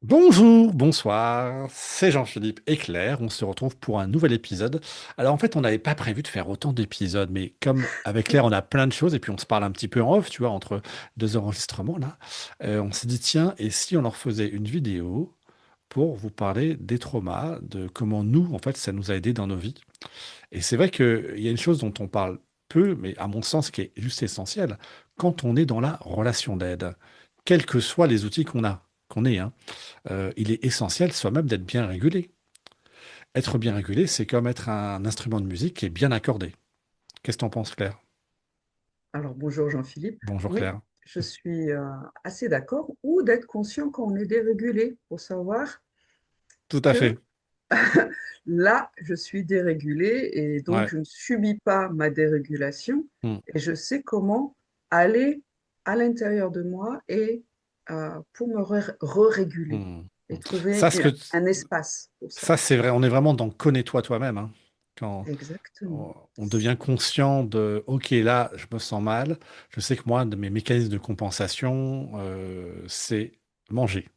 Bonjour, bonsoir, c'est Jean-Philippe et Claire. On se retrouve pour un nouvel épisode. Alors en fait, on n'avait pas prévu de faire autant d'épisodes, mais comme avec Claire, on a plein de choses et puis on se parle un petit peu en off, tu vois, entre deux enregistrements là, on s'est dit tiens, et si on leur faisait une vidéo pour vous parler des traumas, de comment nous, en fait, ça nous a aidés dans nos vies. Et c'est vrai qu'il y a une chose dont on parle peu, mais à mon sens qui est juste essentielle, quand on est dans la relation d'aide, quels que soient les outils qu'on ait, hein, il est essentiel soi-même d'être bien régulé. Être bien régulé, c'est comme être un instrument de musique qui est bien accordé. Qu'est-ce que t'en penses, Claire? Alors, bonjour Jean-Philippe. Bonjour, Oui, Claire. je suis assez d'accord. Ou d'être conscient quand on est dérégulé, pour savoir Tout à que fait. là, je suis dérégulé et donc Ouais. je ne subis pas ma dérégulation Hmm. et je sais comment aller à l'intérieur de moi et pour me re-réguler Hmm. et Hmm. trouver Ça, ce que, un espace pour ça. ça, c'est vrai. On est vraiment dans connais-toi toi-même, hein. Quand Exactement. on devient conscient de, OK, là, je me sens mal. Je sais que moi, de mes mécanismes de compensation, c'est manger.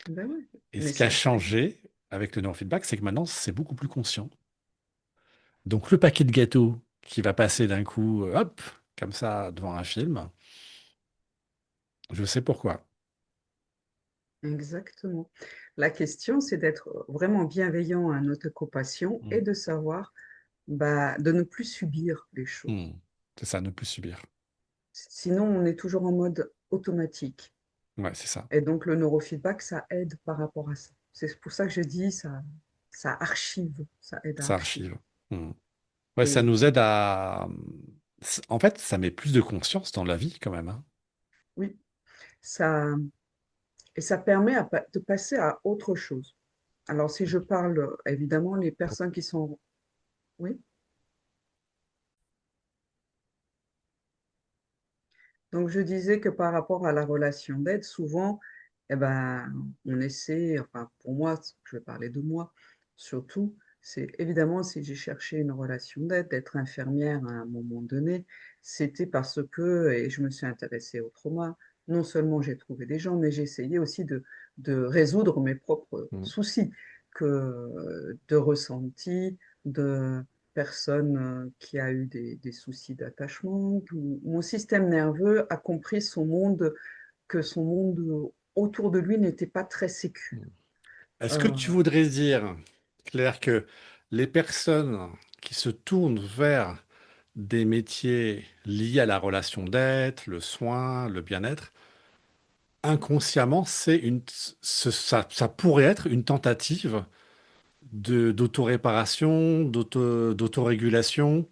Ben ouais. Et Mais ce qui a ça aide. changé avec le neurofeedback, c'est que maintenant, c'est beaucoup plus conscient. Donc le paquet de gâteaux qui va passer d'un coup, hop, comme ça, devant un film, je sais pourquoi. Exactement. La question, c'est d'être vraiment bienveillant à notre compassion et Mm. de savoir de ne plus subir les choses. Mm. C'est ça, ne plus subir. Sinon, on est toujours en mode automatique. Ouais, c'est ça. Et donc, le neurofeedback, ça aide par rapport à ça. C'est pour ça que je dis, ça archive, ça aide à Ça archiver. archive. Mm. Ouais, ça Et nous aide à... En fait, ça met plus de conscience dans la vie quand même, hein. oui, ça, et ça permet de passer à autre chose. Alors, si je parle, évidemment, les personnes qui sont... Oui. Donc, je disais que par rapport à la relation d'aide, souvent, eh ben, on essaie, enfin, pour moi, je vais parler de moi, surtout, c'est évidemment, si j'ai cherché une relation d'aide, d'être infirmière à un moment donné, c'était parce que, et je me suis intéressée au trauma, non seulement j'ai trouvé des gens, mais j'ai essayé aussi de résoudre mes propres Mm. soucis de ressenti, de personne qui a eu des soucis d'attachement, où mon système nerveux a compris que son monde autour de lui n'était pas très sécu. Mm. Est-ce que tu Euh, voudrais dire, Claire, que les personnes qui se tournent vers des métiers liés à la relation d'aide, le soin, le bien-être, inconsciemment, ça pourrait être une tentative d'autoréparation, d'autorégulation,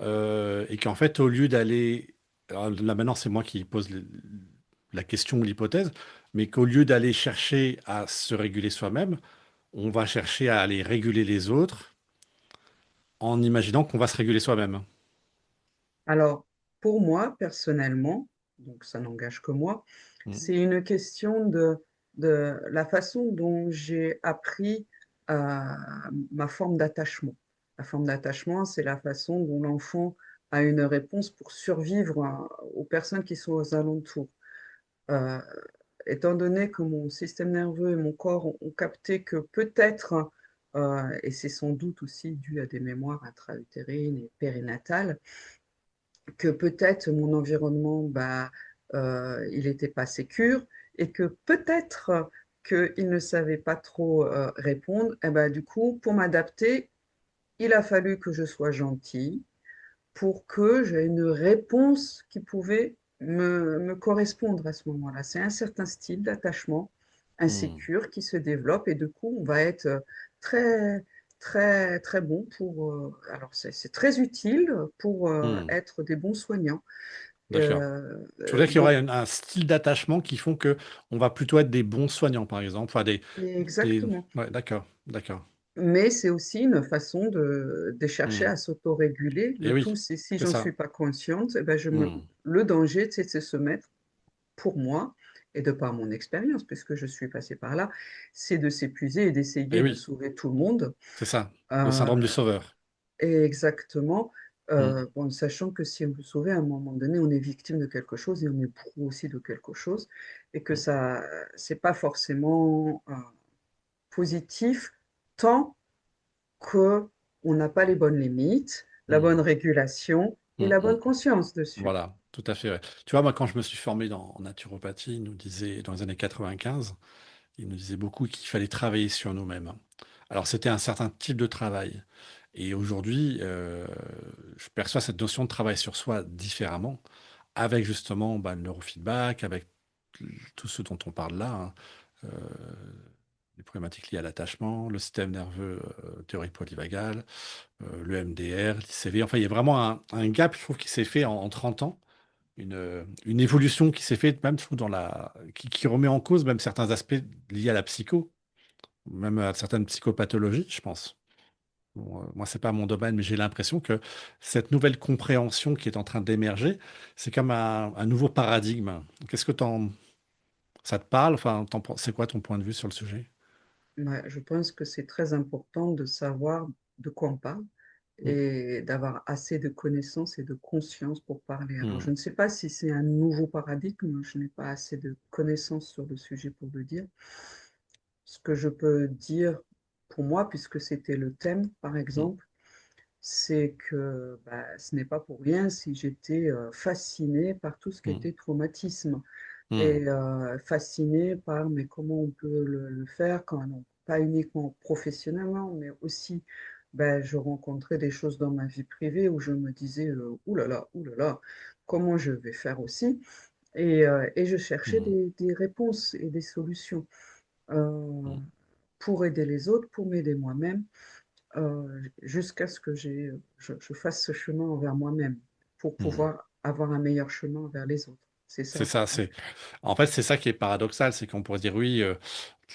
et qu'en fait, au lieu d'aller, alors là maintenant c'est moi qui pose la question ou l'hypothèse, mais qu'au lieu d'aller chercher à se réguler soi-même, on va chercher à aller réguler les autres en imaginant qu'on va se réguler soi-même. alors, pour moi, personnellement, donc ça n'engage que moi, Mm. c'est une question de la façon dont j'ai appris ma forme d'attachement. La forme d'attachement, c'est la façon dont l'enfant a une réponse pour survivre aux personnes qui sont aux alentours. Euh, Étant donné que mon système nerveux et mon corps ont capté que peut-être, et c'est sans doute aussi dû à des mémoires intra-utérines et périnatales, que peut-être mon environnement, il n'était pas sécure et que peut-être qu'il ne savait pas trop répondre. Et ben, du coup, pour m'adapter, il a fallu que je sois gentille pour que j'ai une réponse qui pouvait me correspondre à ce moment-là. C'est un certain style d'attachement Mm. insécure qui se développe et du coup, on va être très, très, très bon pour... alors, c'est très utile pour Mm. être des bons soignants. D'accord. Tu voudrais qu'il y Donc, aurait un style d'attachement qui font que on va plutôt être des bons soignants, par exemple. Enfin, des... exactement. Ouais, d'accord, d'accord. Mais c'est aussi une façon de chercher Mm. à s'autoréguler. Et Le tout, oui, c'est si c'est j'en suis ça. pas consciente, eh ben, Mm. le danger, c'est de se mettre pour moi, et de par mon expérience, puisque je suis passée par là, c'est de s'épuiser et Et d'essayer de oui, sauver tout le monde. c'est ça. Le Euh, syndrome du sauveur. et exactement. Mm, Bon, sachant que si on veut sauver, à un moment donné, on est victime de quelque chose et on est bourreau aussi de quelque chose, et que mm, ça, c'est pas forcément positif tant que on n'a pas les bonnes limites, la bonne mm, régulation et mm, la mm. bonne conscience dessus. Voilà, tout à fait. Ouais. Tu vois, moi, quand je me suis formé en naturopathie, il nous disait, dans les années 95, il nous disait beaucoup qu'il fallait travailler sur nous-mêmes. Alors, c'était un certain type de travail. Et aujourd'hui, je perçois cette notion de travail sur soi différemment, avec justement bah, le neurofeedback, avec tout ce dont on parle là, hein. Euh, les problématiques liées à l'attachement, le système nerveux, théorie polyvagale, le MDR, l'ICV. Enfin, il y a vraiment un gap, je trouve, qui s'est fait en 30 ans, une évolution qui s'est faite, même, je trouve, qui remet en cause même certains aspects liés à la psycho, même à certaines psychopathologies, je pense. Bon, moi, c'est pas mon domaine, mais j'ai l'impression que cette nouvelle compréhension qui est en train d'émerger, c'est comme un nouveau paradigme. Qu'est-ce que ça te parle? Enfin, c'est quoi ton point de vue sur le sujet? Ouais, je pense que c'est très important de savoir de quoi on parle Mm, et d'avoir assez de connaissances et de conscience pour parler. Alors, je mm, ne sais pas si c'est un nouveau paradigme, je n'ai pas assez de connaissances sur le sujet pour le dire. Ce que je peux dire pour moi, puisque c'était le thème, par mm, exemple, c'est que bah, ce n'est pas pour rien si j'étais fascinée par tout ce qui mm, était traumatisme mm, et fascinée par mais comment on peut le faire quand non, pas uniquement professionnellement, mais aussi ben, je rencontrais des choses dans ma vie privée où je me disais ouh là là, comment je vais faire aussi et je cherchais mm, des réponses et des solutions euh, pour aider les autres, pour m'aider moi-même jusqu'à ce que je fasse ce chemin envers moi-même pour mm, mm. pouvoir avoir un meilleur chemin vers les autres. C'est C'est ça, ça, en fait. en fait, c'est ça qui est paradoxal, c'est qu'on pourrait dire oui,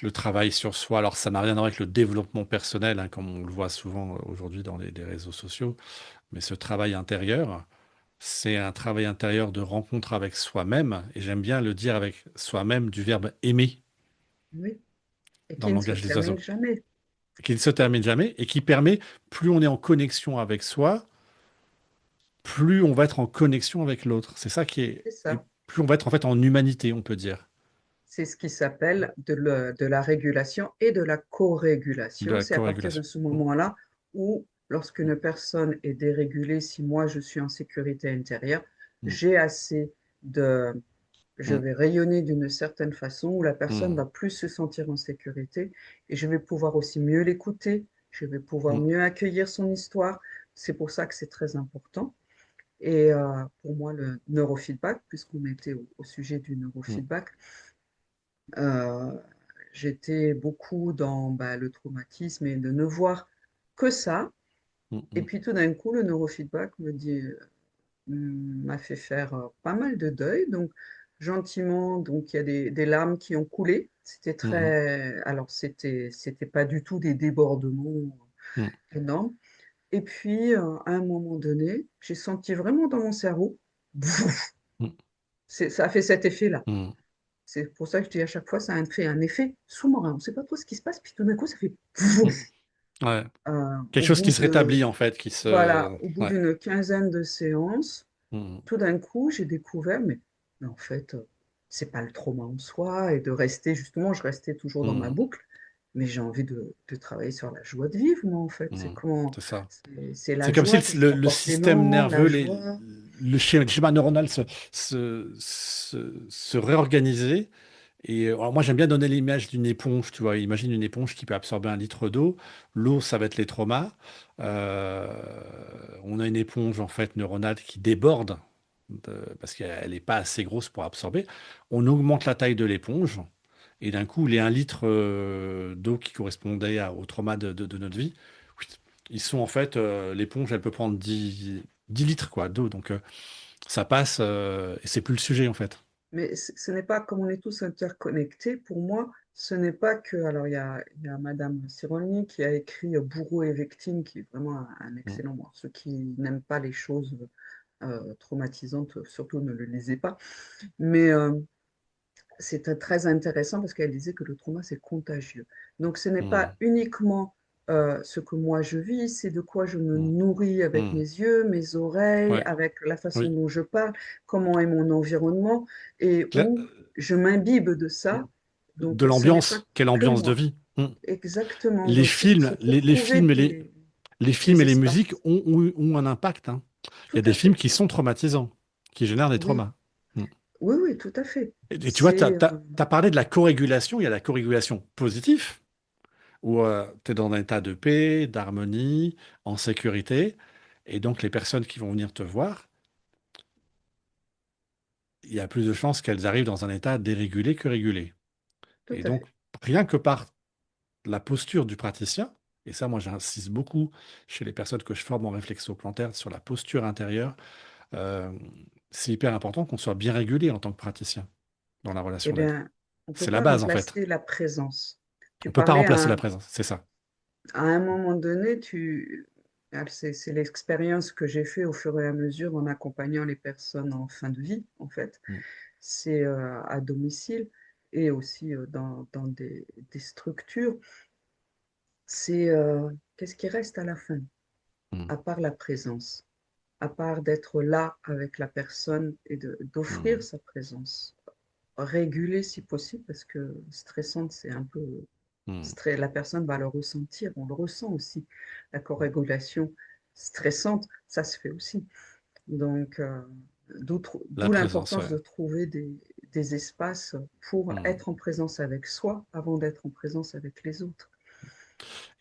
le travail sur soi, alors ça n'a rien à voir avec le développement personnel, hein, comme on le voit souvent aujourd'hui dans les réseaux sociaux, mais ce travail intérieur, c'est un travail intérieur de rencontre avec soi-même, et j'aime bien le dire avec soi-même du verbe aimer Oui, et dans qui le ne se langage des termine oiseaux, jamais. qui ne se termine jamais et qui permet, plus on est en connexion avec soi, plus on va être en connexion avec l'autre. C'est ça qui est, C'est et ça. plus on va être en fait en humanité, on peut dire, C'est ce qui s'appelle de la régulation et de la de co-régulation. la C'est à partir de co-régulation. ce Mm, moment-là où, mm, lorsqu'une personne est dérégulée, si moi je suis en sécurité intérieure, mm, j'ai assez de, je mm, vais rayonner d'une certaine façon où la personne mm, va plus se sentir en sécurité et je vais pouvoir aussi mieux l'écouter, je vais pouvoir mm. mieux accueillir son histoire. C'est pour ça que c'est très important. Et pour moi, le neurofeedback, puisqu'on était au sujet du Mm, neurofeedback, euh, j'étais beaucoup dans bah, le traumatisme et de ne voir que ça. mm, Et mm, puis tout d'un coup, le neurofeedback m'a fait faire pas mal de deuil. Donc, gentiment, donc il y a des larmes qui ont coulé. C'était mm, mm, très. Alors, c'était pas du tout des débordements mm, énormes. Et puis, à un moment donné, j'ai senti vraiment dans mon cerveau, mm, ça a fait cet effet-là. mm. C'est pour ça que je dis à chaque fois, ça a fait un effet sous-marin. On ne sait pas trop ce qui se passe, puis tout d'un coup, ça fait Mm. Ouais. Quelque au chose qui bout se rétablit de, en fait, voilà, au bout Ouais. d'une quinzaine de séances. Mm, Tout d'un coup, j'ai découvert, mais en fait, c'est pas le trauma en soi, et de rester, justement, je restais toujours dans ma mm, boucle, mais j'ai envie de travailler sur la joie de vivre, moi, en fait. C'est mm. comment, C'est ça. c'est la C'est comme si joie, quels sont le système comportements, la nerveux, joie. le schéma neuronal se réorganisait. Et alors moi, j'aime bien donner l'image d'une éponge, tu vois. Imagine une éponge qui peut absorber 1 litre d'eau. L'eau, ça va être les traumas. Euh, on a une éponge, en fait, neuronale qui déborde parce qu'elle n'est pas assez grosse pour absorber. On augmente la taille de l'éponge. Et d'un coup, les 1 litre d'eau qui correspondaient au trauma de notre vie, oui, ils sont en fait, l'éponge, elle peut prendre 10 litres quoi, d'eau. Donc, ça passe et c'est plus le sujet, en fait. Mais ce n'est pas comme on est tous interconnectés. Pour moi, ce n'est pas que. Alors, il y a Madame Cyrulnik qui a écrit Bourreau et victime, qui est vraiment un Mm, excellent. Bon, ceux qui n'aiment pas les choses traumatisantes, surtout ne le lisez pas. Mais c'était très intéressant parce qu'elle disait que le trauma, c'est contagieux. Donc, ce n'est pas mm, uniquement ce que moi je vis, c'est de quoi je me Mm. nourris avec mes Mm. yeux, mes oreilles, Ouais, avec la façon oui. dont je parle, comment est mon environnement, et Cla- où je m'imbibe de mm. ça. Donc, De ce n'est pas l'ambiance, quelle que ambiance de moi. vie. Mm. Exactement. Les Donc, c'est films, pour les trouver films et les films des et les musiques espaces. ont un impact, hein. Il y Tout a des à films fait. qui sont traumatisants, qui génèrent des Oui, traumas. Mm. oui, oui, tout à fait. Et tu vois, tu C'est as parlé de la co-régulation. Il y a la co-régulation positive, où tu es dans un état de paix, d'harmonie, en sécurité. Et donc, les personnes qui vont venir te voir, il y a plus de chances qu'elles arrivent dans un état dérégulé que régulé. tout Et à donc, fait. rien que par la posture du praticien, et ça, moi, j'insiste beaucoup chez les personnes que je forme en réflexo-plantaire sur la posture intérieure, euh, c'est hyper important qu'on soit bien régulé en tant que praticien dans la Eh relation d'aide. bien, on ne peut C'est la pas base, en fait. remplacer la présence. On Tu ne peut pas parlais remplacer la présence, c'est ça. à un moment donné, c'est l'expérience que j'ai fait au fur et à mesure en accompagnant les personnes en fin de vie, en fait. Mm, C'est à domicile et aussi dans des structures. C'est qu'est-ce qui reste à la fin, mm, à part la présence, à part d'être là avec la personne et d'offrir mm, sa présence. Réguler si possible, parce que stressante, c'est un peu mm, la personne va le ressentir, on le ressent aussi. La corrégulation stressante, ça se fait aussi. Donc, la d'où présence, l'importance ouais. de trouver des espaces pour Mm. être en présence avec soi avant d'être en présence avec les autres.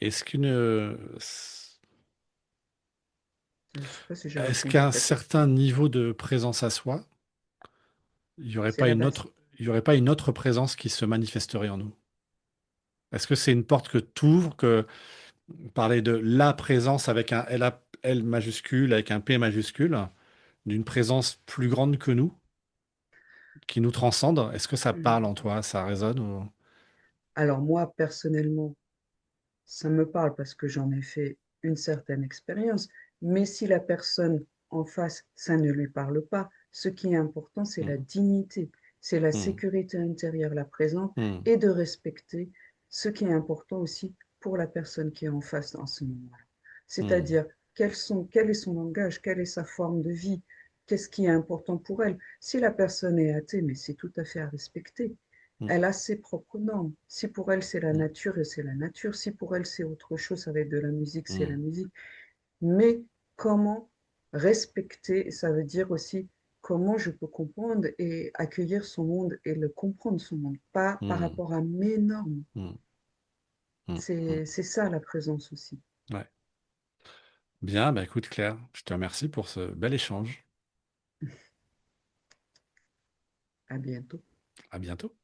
Est-ce qu'une, Je ne sais pas si j'ai est-ce répondu à qu'à un ta certain question. niveau de présence à soi, il n'y aurait C'est pas la une base. autre, il y aurait pas une autre présence qui se manifesterait en nous? Est-ce que c'est une porte que tu ouvres, que parler de la présence avec un L majuscule, avec un P majuscule, d'une présence plus grande que nous, qui nous transcende? Est-ce que ça parle en toi, ça résonne Alors moi, personnellement, ça me parle parce que j'en ai fait une certaine expérience, mais si la personne en face, ça ne lui parle pas, ce qui est important, c'est la Hmm, dignité, c'est la hmm, sécurité intérieure, la présente, hmm, et de respecter ce qui est important aussi pour la personne qui est en face dans ce moment-là. hmm, C'est-à-dire, quel est son langage, quelle est sa forme de vie, qu'est-ce qui est important pour elle. Si la personne est athée, mais c'est tout à fait à respecter. hmm, Elle a ses propres normes. Si pour elle c'est la hmm, nature, et c'est la nature. Si pour elle c'est autre chose, ça va être de la musique, c'est la hmm, musique. Mais comment respecter, ça veut dire aussi comment je peux comprendre et accueillir son monde et le comprendre son monde, pas par hmm, rapport à mes normes. hmm, hmm, hmm. C'est ça la présence aussi. Ouais. Bien, bah écoute Claire, je te remercie pour ce bel échange. À bientôt. À bientôt.